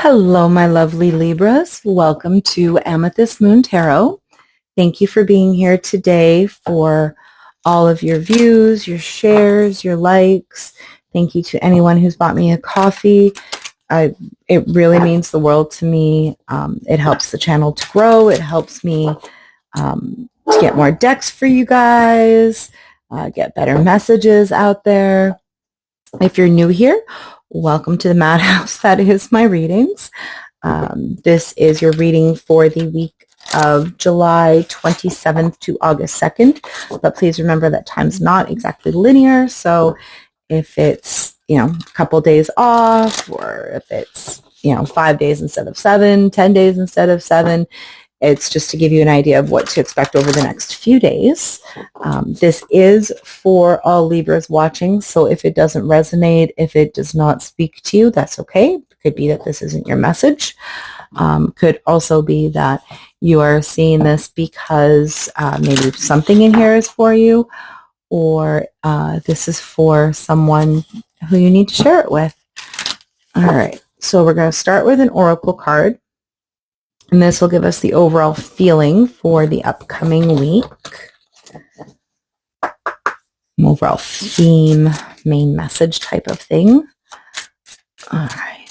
Hello, my lovely Libras. Welcome to Amethyst Moon Tarot. Thank you for being here today for all of your views, your shares, your likes. Thank you to anyone who's bought me a coffee. It really means the world to me. It helps the channel to grow. It helps me to get more decks for you guys, get better messages out there. If you're new here, welcome to the madhouse that is my readings. This is your reading for the week of July 27th to August 2nd. But please remember that time's not exactly linear. So if it's, a couple days off, or if it's, 5 days instead of 7, 10 days instead of 7, it's just to give you an idea of what to expect over the next few days. This is for all Libras watching, so if it doesn't resonate, if it does not speak to you, that's okay. It could be that this isn't your message. Could also be that you are seeing this because maybe something in here is for you, or this is for someone who you need to share it with. All right, so we're going to start with an oracle card. And this will give us the overall feeling for the upcoming week. Overall theme, main message type of thing. All right.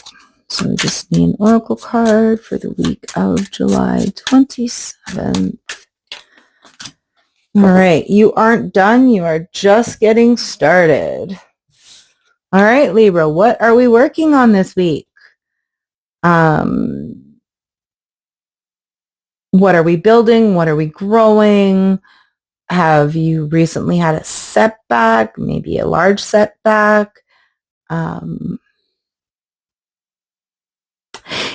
So we just need an oracle card for the week of July 27th. All right. You aren't done. You are just getting started. All right, Libra. What are we working on this week? What are we building? What are we growing? Have you recently had a setback, maybe a large setback?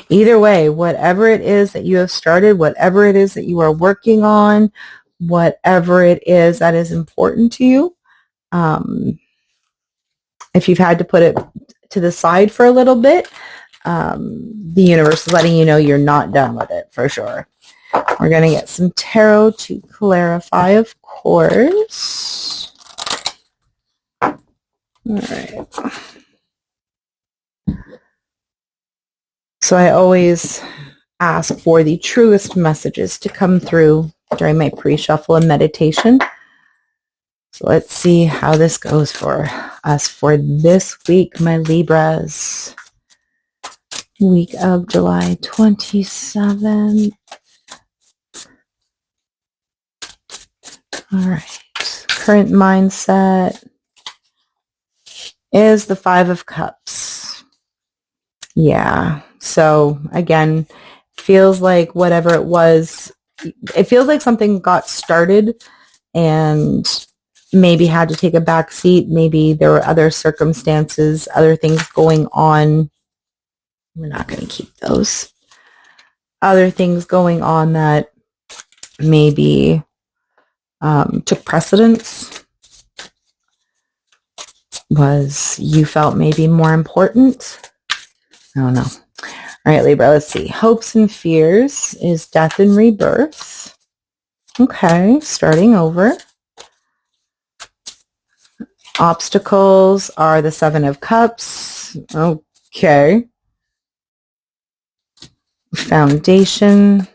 Either way, whatever it is that you have started, whatever it is that you are working on, whatever it is that is important to you, if you've had to put it to the side for a little bit, the universe is letting you know you're not done with it for sure. We're going to get some tarot to clarify, of course. All right. So I always ask for the truest messages to come through during my pre-shuffle and meditation. So let's see how this goes for us for this week, my Libras. Week of July 27th. All right. Current mindset is the 5 of Cups. Yeah. So again, feels like whatever it was, it feels like something got started and maybe had to take a back seat. Maybe there were other circumstances, other things going on. We're not going to keep those. Other things going on that maybe took precedence, was you felt maybe more important. I don't know. All right, Libra, let's see. Hopes and fears is death and rebirth. Okay, starting over. Obstacles are the 7 of Cups. Okay. Foundation.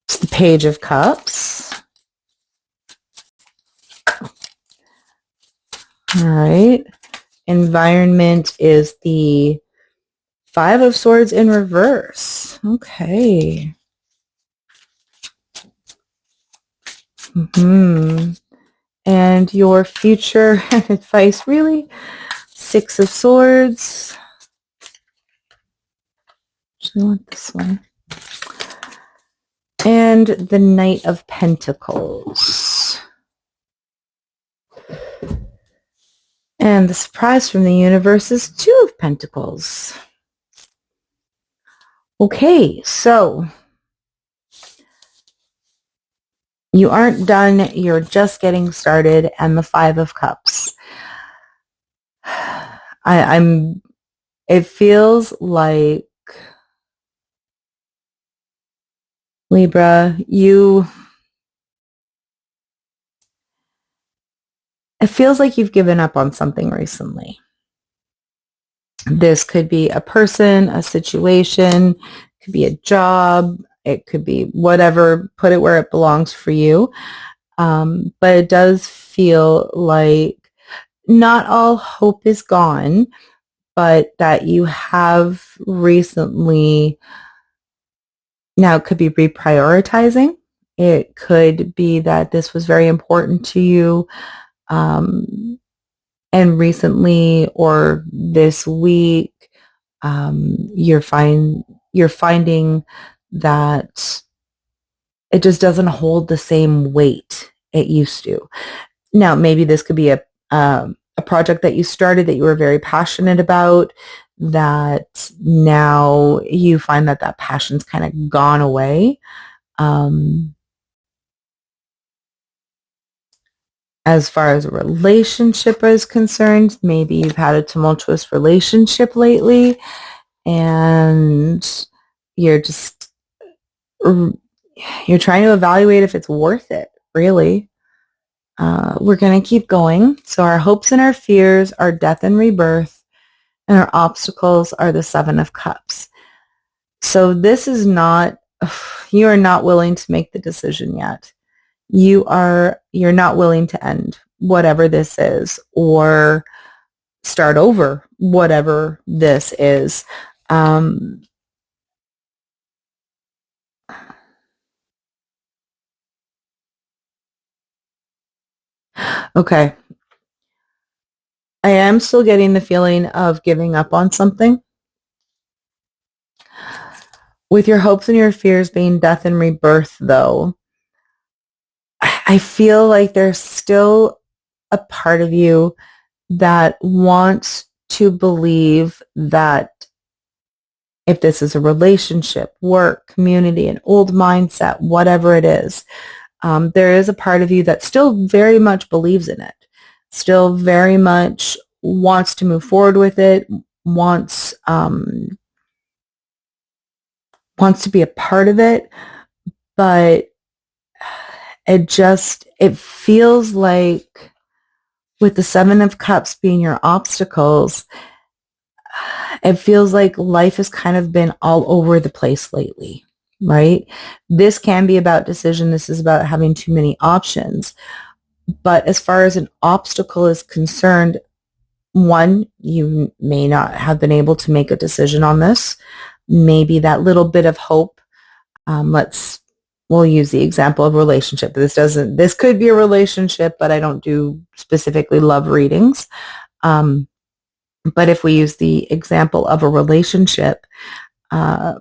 It's the Page of Cups. All right. Environment is the 5 of Swords in reverse. Okay. And your future advice, really? 6 of Swords. I want this one. And the Knight of Pentacles. And the surprise from the universe is 2 of Pentacles. Okay, so you aren't done. You're just getting started. And the 5 of Cups. It feels like, Libra, it feels like you've given up on something recently. This could be a person, a situation, it could be a job, it could be whatever, put it where it belongs for you. But it does feel like not all hope is gone, but that you have recently, now it could be reprioritizing. It could be that this was very important to you. And recently or this week, you're finding that it just doesn't hold the same weight it used to. Now, maybe this could be a project that you started that you were very passionate about, that now you find that that passion's kind of gone away. As far as a relationship is concerned, maybe you've had a tumultuous relationship lately and you're just, you're trying to evaluate if it's worth it, really. We're going to keep going. So our hopes and our fears are death and rebirth, and our obstacles are the Seven of Cups. So this is not, you are not willing to make the decision yet. You're not willing to end whatever this is or start over whatever this is. Okay. I am still getting the feeling of giving up on something. With your hopes and your fears being death and rebirth, though, I feel like there's still a part of you that wants to believe that if this is a relationship, work, community, an old mindset, whatever it is, there is a part of you that still very much believes in it, still very much wants to move forward with it, wants to be a part of it, but it feels like with the Seven of Cups being your obstacles, it feels like life has kind of been all over the place lately, right? This can be about decision. This is about having too many options. But as far as an obstacle is concerned, one, you may not have been able to make a decision on this. Maybe that little bit of hope. We'll use the example of relationship. This could be a relationship, but I don't do specifically love readings. But if we use the example of a relationship,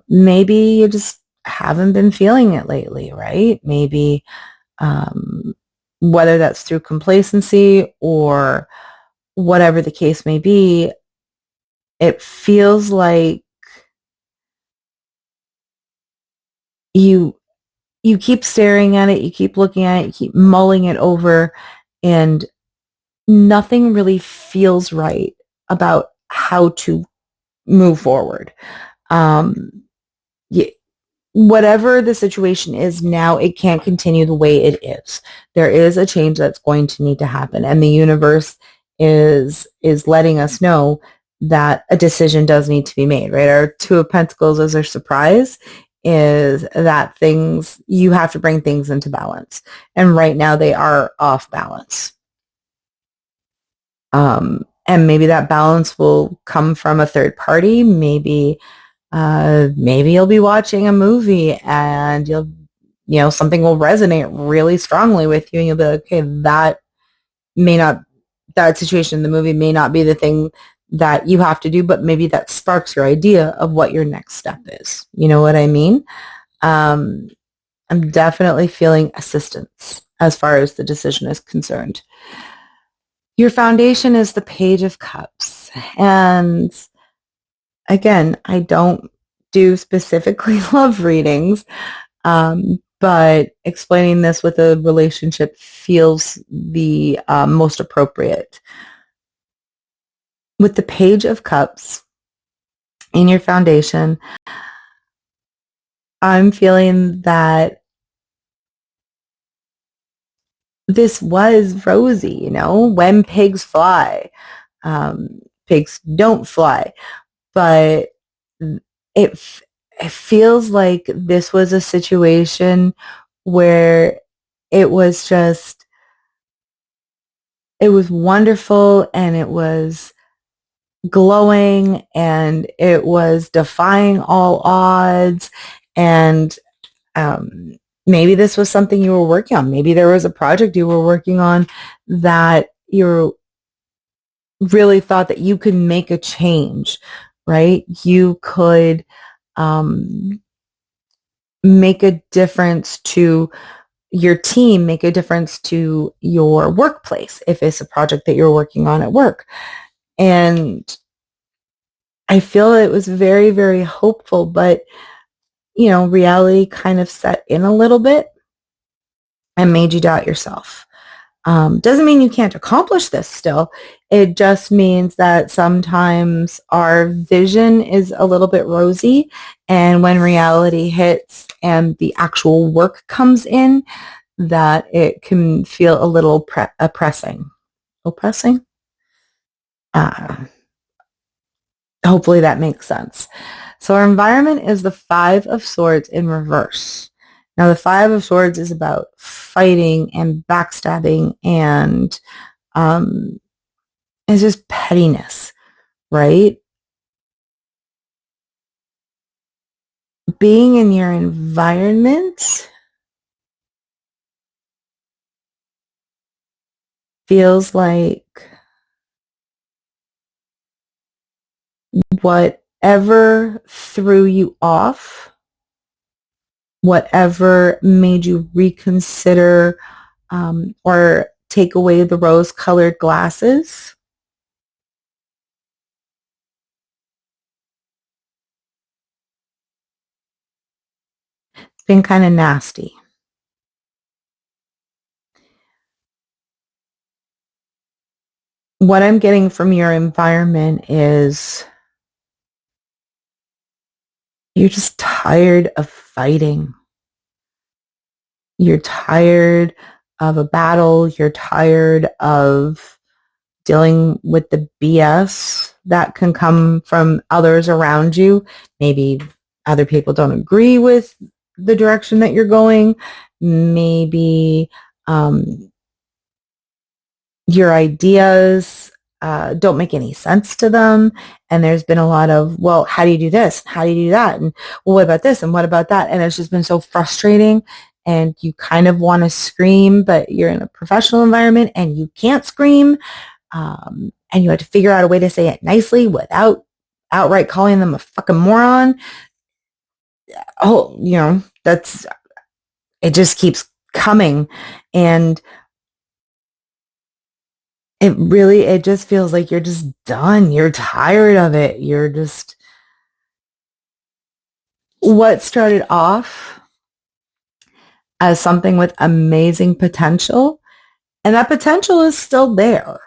maybe you just haven't been feeling it lately, right? Maybe whether that's through complacency or whatever the case may be, it feels like you keep staring at it, you keep looking at it, you keep mulling it over, and nothing really feels right about how to move forward. Whatever the situation is now, it can't continue the way it is. There is a change that's going to need to happen, and the universe is letting us know that a decision does need to be made, right? Our Two of Pentacles as our surprise is that you have to bring things into balance. And right now they are off balance. And maybe that balance will come from a third party. Maybe you'll be watching a movie and something will resonate really strongly with you and you'll be like, okay, that situation in the movie may not be the thing that you have to do, but maybe that sparks your idea of what your next step is. You know what I mean? I'm definitely feeling assistance as far as the decision is concerned. Your foundation is the Page of Cups. And again, I don't do specifically love readings, but explaining this with a relationship feels the most appropriate. With the Page of Cups in your foundation, I'm feeling that this was rosy, when pigs fly. pigs don't fly. But it feels like this was a situation where it was just, it was wonderful and it was glowing and it was defying all odds. And maybe this was something you were working on. Maybe there was a project you were working on that you really thought that you could make a change, right? You could make a difference to your team, make a difference to your workplace if it's a project that you're working on at work. And I feel it was very, very hopeful, but reality kind of set in a little bit and made you doubt yourself. Doesn't mean you can't accomplish this still. It just means that sometimes our vision is a little bit rosy, and when reality hits and the actual work comes in, that it can feel a little oppressing. Oppressing? Hopefully that makes sense. So our environment is the Five of Swords in reverse. Now the Five of Swords is about fighting and backstabbing and it's just pettiness, right? Being in your environment feels like whatever threw you off, whatever made you reconsider or take away the rose-colored glasses, it's been kind of nasty. What I'm getting from your environment is you're just tired of fighting. You're tired of a battle. You're tired of dealing with the BS that can come from others around you. Maybe other people don't agree with the direction that you're going. Maybe your ideas don't make any sense to them. And there's been a lot of, well, how do you do this? How do you do that? And well, what about this? And what about that? And it's just been so frustrating. And you kind of want to scream, but you're in a professional environment and you can't scream. And you have to figure out a way to say it nicely without outright calling them a fucking moron. Oh, it just keeps coming. And it just feels like you're just done. You're tired of it. You're just, what started off as something with amazing potential, and that potential is still there.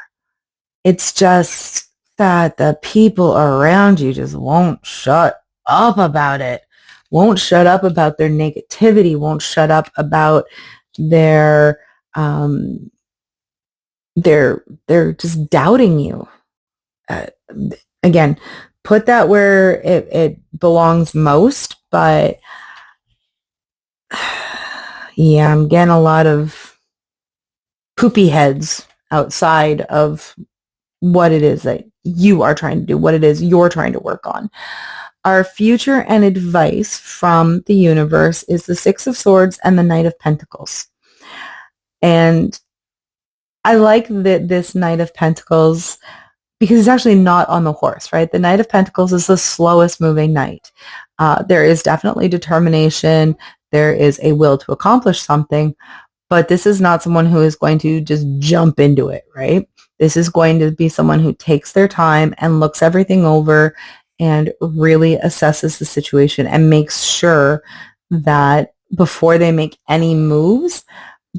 It's just that the people around you just won't shut up about it, won't shut up about their negativity, won't shut up about their they're just doubting you. Again, put that where it belongs most, but yeah, I'm getting a lot of poopy heads outside of what it is that you are trying to do, what it is you're trying to work on. Our future and advice from the universe is the Six of Swords and the Knight of Pentacles. And I like this Knight of Pentacles because it's actually not on the horse, right? The Knight of Pentacles is the slowest moving knight. There is definitely determination. There is a will to accomplish something, but this is not someone who is going to just jump into it, right? This is going to be someone who takes their time and looks everything over and really assesses the situation and makes sure that before they make any moves,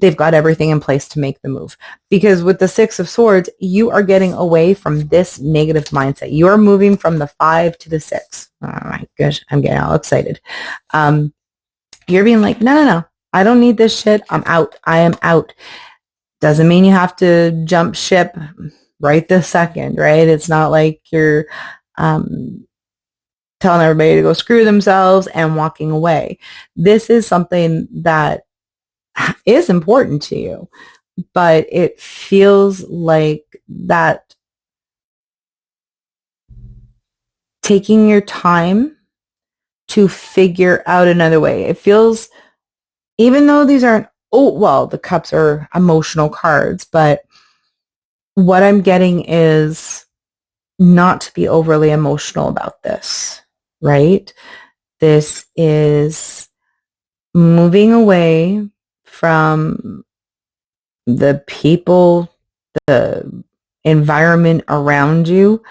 they've got everything in place to make the move. Because with the Six of Swords, you are getting away from this negative mindset. You are moving from the 5 to the 6. Oh my gosh, I'm getting all excited. You're being like, no, I don't need this shit. I'm out. I am out. Doesn't mean you have to jump ship right this second, right? It's not like you're telling everybody to go screw themselves and walking away. This is something that is important to you, but it feels like that taking your time to figure out another way. It feels, even though these aren't, oh, well, the cups are emotional cards, but what I'm getting is not to be overly emotional about this, right? This is moving away from the people, the environment around you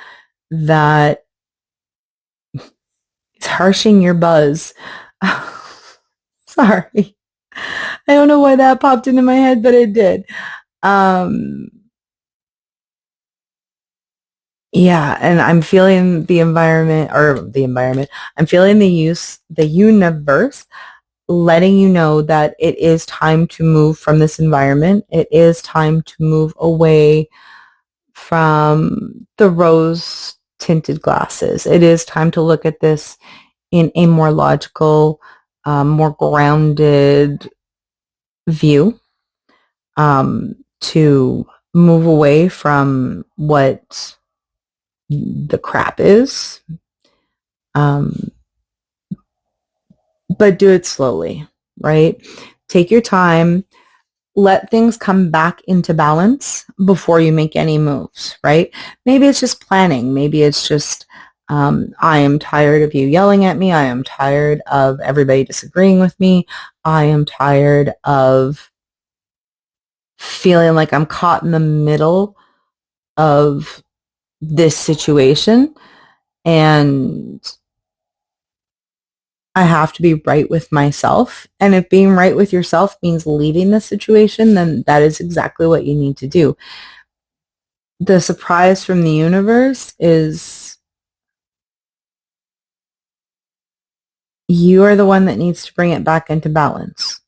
that is harshing your buzz. Sorry. I don't know why that popped into my head, but it did. Yeah, and I'm feeling the environment, I'm feeling the universe letting you know that it is time to move from this environment. It is time to move away from the rose tinted glasses. It is time to look at this in a more logical, more grounded view, to move away from what the crap is, but do it slowly, right? Take your time. Let things come back into balance before you make any moves, right? Maybe it's just planning. Maybe it's just, I am tired of you yelling at me. I am tired of everybody disagreeing with me. I am tired of feeling like I'm caught in the middle of this situation, and I have to be right with myself. And if being right with yourself means leaving the situation, then that is exactly what you need to do. The surprise from the universe is you are the one that needs to bring it back into balance.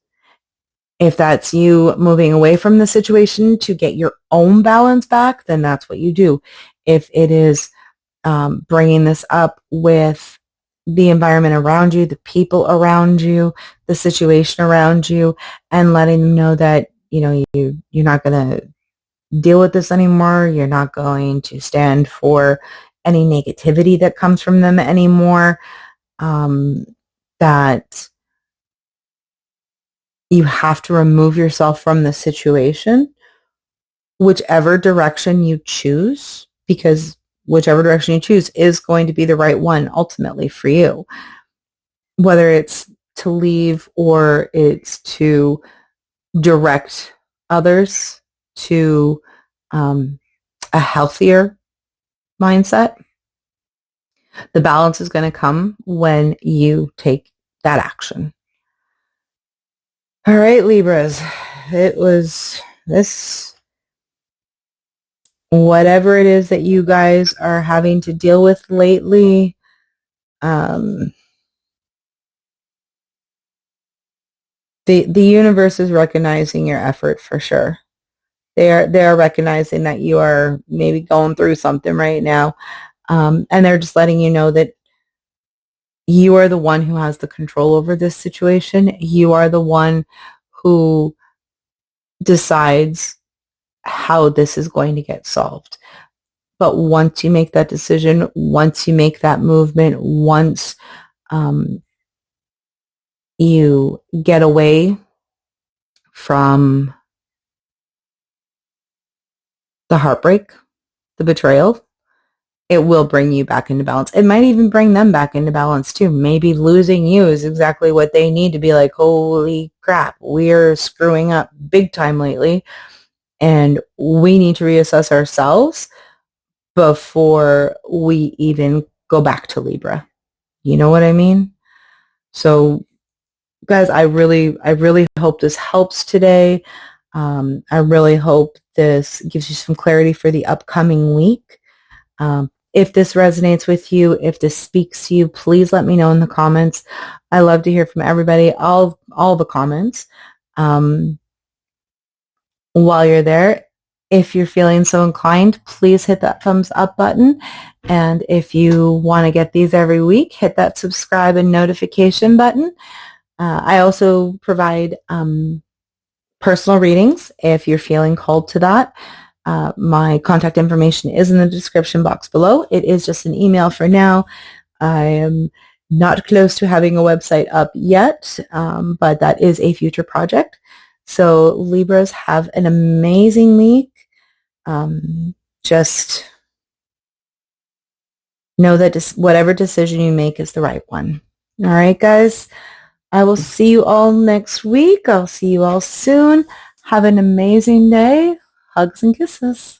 If that's you moving away from the situation to get your own balance back, then that's what you do. If it is bringing this up with the environment around you, the people around you, the situation around you, and letting them know that, you're not going to deal with this anymore. You're not going to stand for any negativity that comes from them anymore. That you have to remove yourself from the situation, whichever direction you choose, because whichever direction you choose is going to be the right one ultimately for you. Whether it's to leave or it's to direct others to a healthier mindset, the balance is going to come when you take that action. All right, Libras, it was this, whatever it is that you guys are having to deal with lately. The universe is recognizing your effort for sure. They are recognizing that you are maybe going through something right now, and they're just letting you know that you are the one who has the control over this situation. You are the one who decides how this is going to get solved. But once you make that decision, once you make that movement, once you get away from the heartbreak, the betrayal, it will bring you back into balance. It might even bring them back into balance too. Maybe losing you is exactly what they need to be like, holy crap, we're screwing up big time lately, and we need to reassess ourselves before we even go back to Libra. You know what I mean? So guys, I really hope this helps today. I really hope this gives you some clarity for the upcoming week. If this resonates with you, if this speaks to you, please let me know in the comments. I love to hear from everybody, all the comments. While you're there, If you're feeling so inclined, please hit that thumbs up button. And if you want to get these every week, hit that subscribe and notification button. I also provide personal readings if you're feeling called to that. My contact information is in the description box below. It is just an email for now. I am not close to having a website up yet, but that is a future project. So Libras, have an amazing week. Just know that whatever decision you make is the right one. All right, guys. I will see you all next week. I'll see you all soon. Have an amazing day. Hugs and kisses.